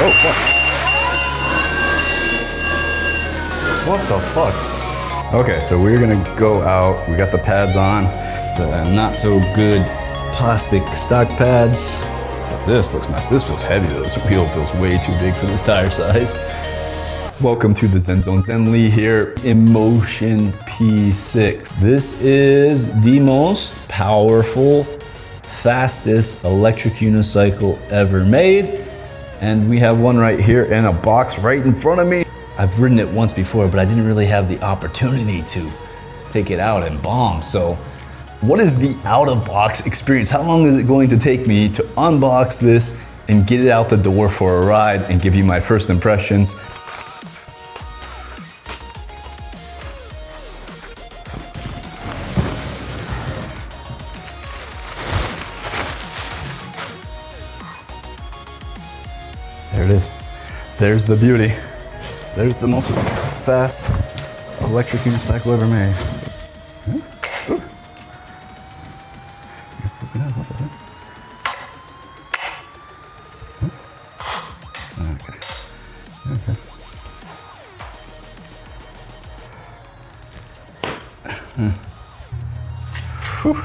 Oh, fuck. What the fuck? Okay, so we're gonna go out. We got the pads on, the not so good plastic stock pads. But this looks nice. This feels heavy though. This wheel feels way too big for this tire size. Welcome to the Zen Zone. Zen Lee here, InMotion P6. This is the most powerful, fastest electric unicycle ever made. And we have one right here in a box right in front of me. I've ridden it once before, but I didn't really have the opportunity to take it out and bomb. So what is the out-of-box experience? How long is it going to take me to unbox this and get it out the door for a ride and give you my first impressions? There it is. There's the beauty. There's the most fast electric unicycle ever made. Huh? You're pooping out, what the heck? Huh? Okay. Whew.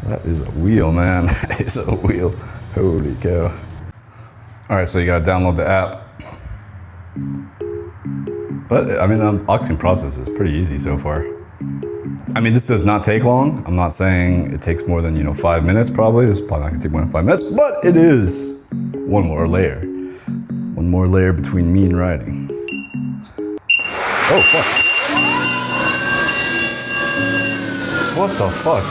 That is a wheel, man. That is a wheel. Holy cow. All right, so you gotta download the app. But I mean, the unboxing process is pretty easy so far. I mean, this does not take long. I'm not saying it takes more than, 5 minutes probably. This is probably not gonna take more than 5 minutes, but it is one more layer. One more layer between me and riding. Oh, fuck. What the fuck?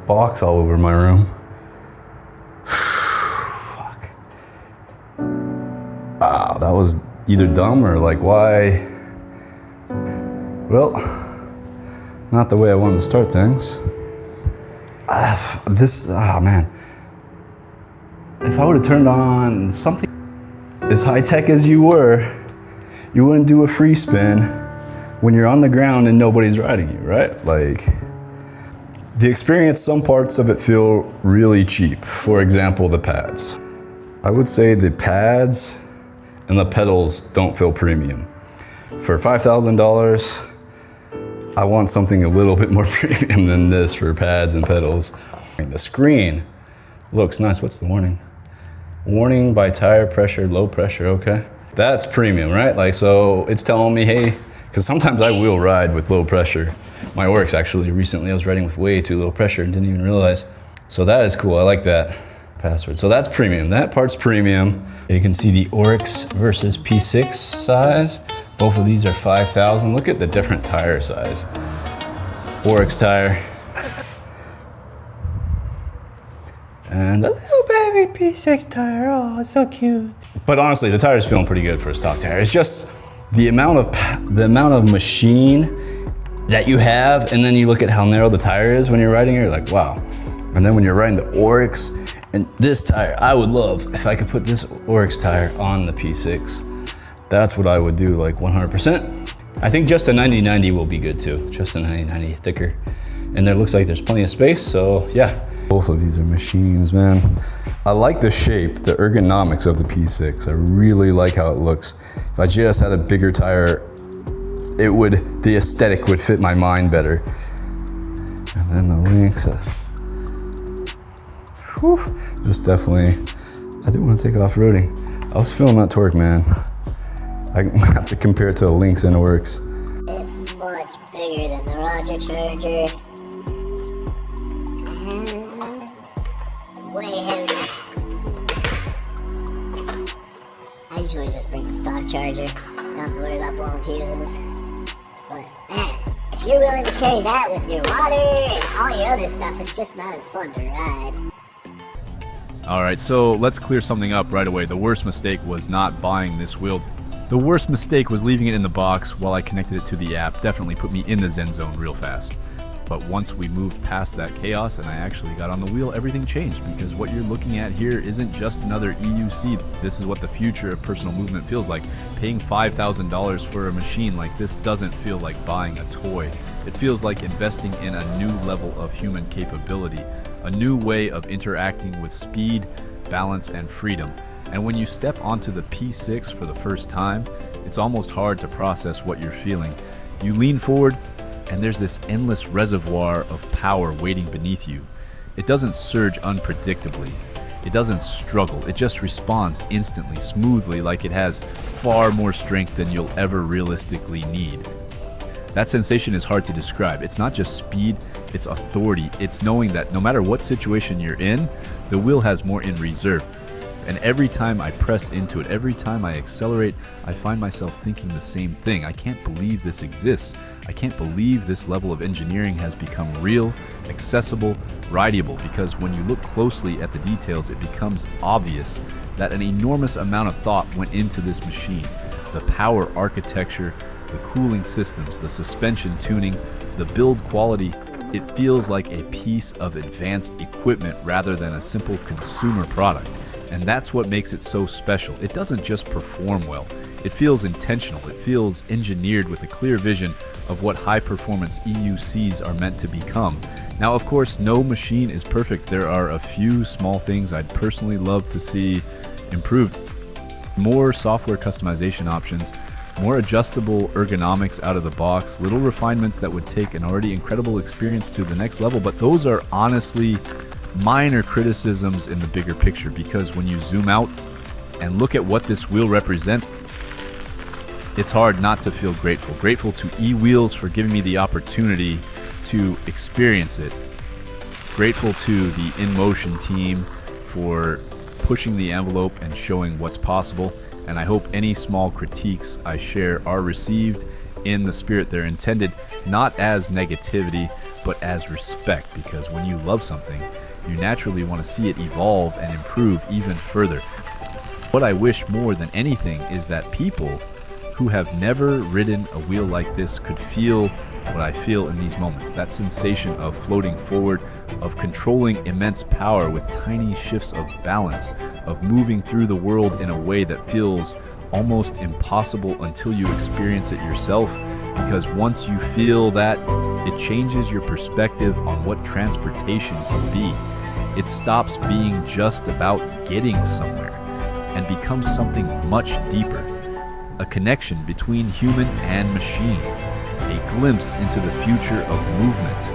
Box all over my room. Fuck. Ah, that was either dumb or like, why? Well, not the way I wanted to start things. Man. If I would have turned on something as high tech as you were, you wouldn't do a free spin when you're on the ground and nobody's riding you, right? Like, the experience, some parts of it feel really cheap. For example, the pads. I would say the pads and the pedals don't feel premium. For $5,000, I want something a little bit more premium than this for pads and pedals. The screen looks nice. What's the warning? Warning by tire pressure, low pressure, okay. That's premium, right? Like, so it's telling me, hey, because sometimes I will ride with low pressure. My works actually, recently I was riding with way too low pressure and didn't even realize. So that is cool, I like that password. So that's premium, that part's premium. You can see the Oryx versus P6 size. Both of these are 5,000. Look at the different tire size. Oryx tire. And the little baby P6 tire, oh, it's so cute. But honestly, the tire's feeling pretty good for a stock tire. It's just the amount of machine that you have, and then you look at how narrow the tire is when you're riding it, you're like, wow. And then when you're riding the Oryx and this tire, I would love if I could put this Oryx tire on the P6. That's what I would do, like 100%. I think just a 90/90 will be good too. Just a 90/90 thicker. And there looks like there's plenty of space, so yeah. Both of these are machines, man. I like the shape, the ergonomics of the P6. I really like how it looks. If I just had a bigger tire, the aesthetic would fit my mind better. And then the links. This definitely, I do want to take off-roading. I was feeling that torque, man. I have to compare it to the Lynx and Oryx. It's much bigger than the Roger Charger. Way heavier. I usually just bring the stock charger. Don't have to worry about blowing fuses. But man, if you're willing to carry that with your water and all your other stuff, it's just not as fun to ride. All right, so let's clear something up right away. The worst mistake was not buying this wheel. The worst mistake was leaving it in the box while I connected it to the app. Definitely put me in the Zen Zone real fast. But once we moved past that chaos and I actually got on the wheel, everything changed, because what you're looking at here isn't just another EUC. This is what the future of personal movement feels like. Paying $5,000 for a machine like this doesn't feel like buying a toy. It feels like investing in a new level of human capability, a new way of interacting with speed, balance, and freedom. And when you step onto the P6 for the first time, it's almost hard to process what you're feeling. You lean forward, and there's this endless reservoir of power waiting beneath you. It doesn't surge unpredictably. It doesn't struggle. It just responds instantly, smoothly, like it has far more strength than you'll ever realistically need. That sensation is hard to describe. It's not just speed, it's authority. It's knowing that no matter what situation you're in, the wheel has more in reserve. And every time I press into it, every time I accelerate, I find myself thinking the same thing. I can't believe this exists. I can't believe this level of engineering has become real, accessible, rideable, because when you look closely at the details, it becomes obvious that an enormous amount of thought went into this machine. The power architecture, the cooling systems, the suspension tuning, the build quality, it feels like a piece of advanced equipment rather than a simple consumer product. And that's what makes it so special. It doesn't just perform well. It feels intentional. It feels engineered with a clear vision of what high-performance EUCs are meant to become. Now, of course, no machine is perfect. There are a few small things I'd personally love to see improved. More software customization options, more adjustable ergonomics out of the box, little refinements that would take an already incredible experience to the next level, but those are honestly minor criticisms in the bigger picture, because when you zoom out and look at what this wheel represents, it's hard not to feel grateful. Grateful to eWheels for giving me the opportunity to experience it. Grateful to the InMotion team for pushing the envelope and showing what's possible. And I hope any small critiques I share are received in the spirit they're intended, not as negativity, but as respect, because when you love something, you naturally want to see it evolve and improve even further. What I wish more than anything is that people who have never ridden a wheel like this could feel what I feel in these moments. That sensation of floating forward, of controlling immense power with tiny shifts of balance, of moving through the world in a way that feels almost impossible until you experience it yourself. Because once you feel that, it changes your perspective on what transportation can be. It stops being just about getting somewhere and becomes something much deeper. A connection between human and machine. A glimpse into the future of movement.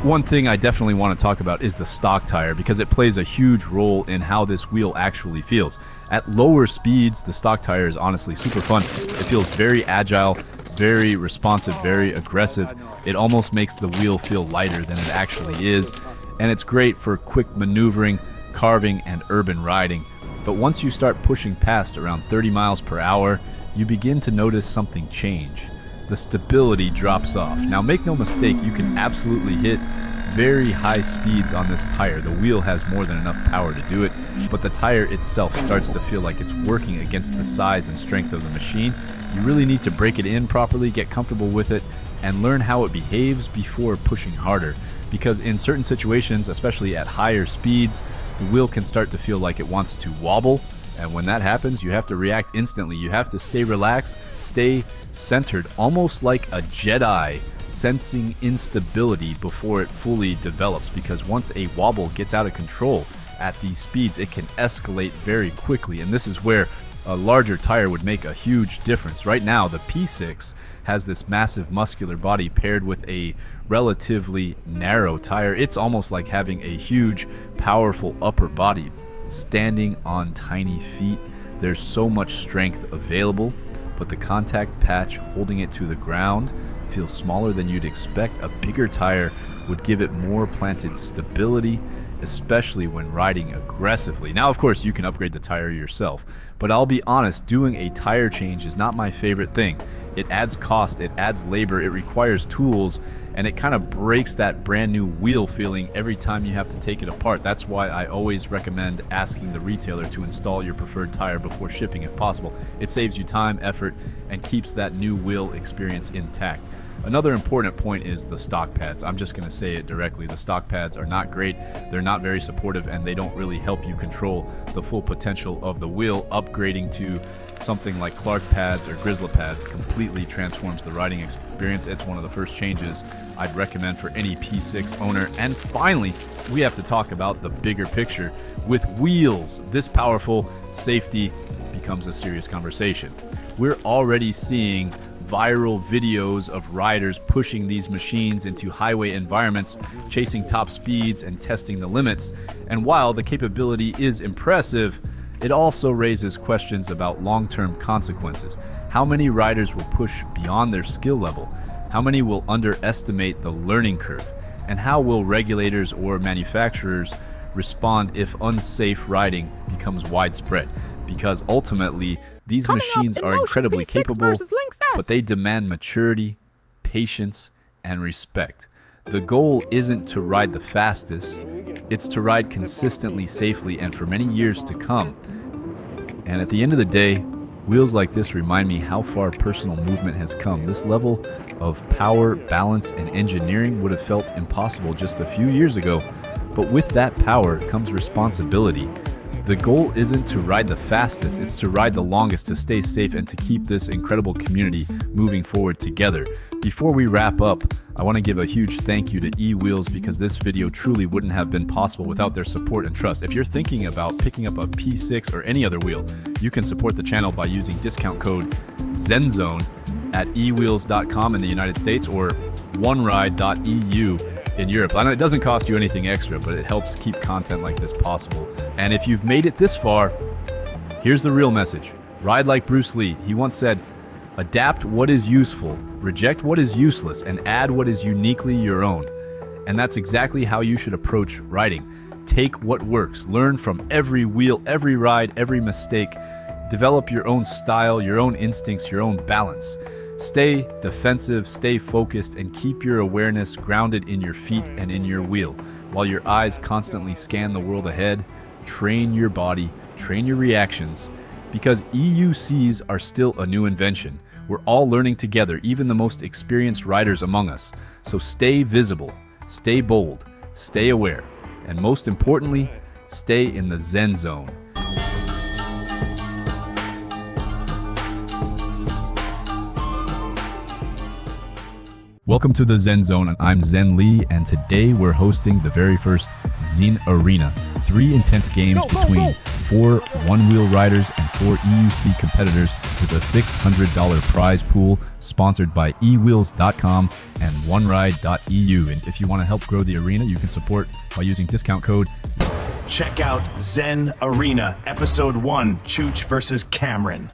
One thing I definitely want to talk about is the stock tire, because it plays a huge role in how this wheel actually feels. At lower speeds, the stock tire is honestly super fun. It feels very agile, very responsive, very aggressive. It almost makes the wheel feel lighter than it actually is. And it's great for quick maneuvering, carving, and urban riding. But once you start pushing past around 30 miles per hour, you begin to notice something change. The stability drops off. Now, make no mistake, you can absolutely hit very high speeds on this tire. The wheel has more than enough power to do it, but the tire itself starts to feel like it's working against the size and strength of the machine. You really need to break it in properly, get comfortable with it, and learn how it behaves before pushing harder. Because in certain situations, especially at higher speeds, the wheel can start to feel like it wants to wobble. And when that happens, you have to react instantly. You have to stay relaxed, stay centered, almost like a Jedi sensing instability before it fully develops. Because once a wobble gets out of control at these speeds, it can escalate very quickly. And this is where a larger tire would make a huge difference. Right now, the P6 has this massive muscular body paired with a relatively narrow tire. It's almost like having a huge, powerful upper body. Standing on tiny feet, there's so much strength available, but the contact patch holding it to the ground feels smaller than you'd expect. A bigger tire would give it more planted stability, especially when riding aggressively. Now, of course, you can upgrade the tire yourself, but I'll be honest, doing a tire change is not my favorite thing. It adds cost, it adds labor, it requires tools, and it kind of breaks that brand new wheel feeling every time you have to take it apart. That's why I always recommend asking the retailer to install your preferred tire before shipping if possible. It saves you time, effort, and keeps that new wheel experience intact. Another important point is the stock pads. I'm just going to say it directly. The stock pads are not great, they're not very supportive, and they don't really help you control the full potential of the wheel. Upgrading to something like Clark pads or Grizzly pads completely transforms the riding experience. It's one of the first changes I'd recommend for any P6 owner. And finally, we have to talk about the bigger picture. With wheels this powerful, safety becomes a serious conversation. We're already seeing viral videos of riders pushing these machines into highway environments, chasing top speeds and testing the limits. And while the capability is impressive, it also raises questions about long-term consequences. How many riders will push beyond their skill level? How many will underestimate the learning curve? And how will regulators or manufacturers respond if unsafe riding becomes widespread? Because ultimately, these machines are incredibly capable, but they demand maturity, patience, and respect. The goal isn't to ride the fastest, it's to ride consistently, safely, and for many years to come. And at the end of the day, wheels like this remind me how far personal movement has come. This level of power, balance, and engineering would have felt impossible just a few years ago, but with that power comes responsibility. The goal isn't to ride the fastest, it's to ride the longest, to stay safe, and to keep this incredible community moving forward together. Before we wrap up, I want to give a huge thank you to eWheels, because this video truly wouldn't have been possible without their support and trust. If you're thinking about picking up a P6 or any other wheel, you can support the channel by using discount code Zen Zone at eWheels.com in the United States or oneride.eu in Europe. I know it doesn't cost you anything extra, but it helps keep content like this possible. And if you've made it this far, here's the real message. Ride like Bruce Lee. He once said, adapt what is useful, reject what is useless, and add what is uniquely your own. And that's exactly how you should approach riding. Take what works, learn from every wheel, every ride, every mistake. Develop your own style, your own instincts, your own balance. Stay defensive, stay focused, and keep your awareness grounded in your feet and in your wheel. While your eyes constantly scan the world ahead, train your body, train your reactions, because EUCs are still a new invention. We're all learning together, even the most experienced riders among us. So stay visible, stay bold, stay aware, and most importantly, stay in the Zen Zone. Welcome to the Zen Zone, and I'm Zen Lee, and today we're hosting the very first Zen Arena. 3 intense games between 4 one-wheel riders and 4 EUC competitors with a $600 prize pool sponsored by eWheels.com and oneride.eu. And if you want to help grow the arena, you can support by using discount code. Check out Zen Arena, Episode 1, Chooch versus Cameron.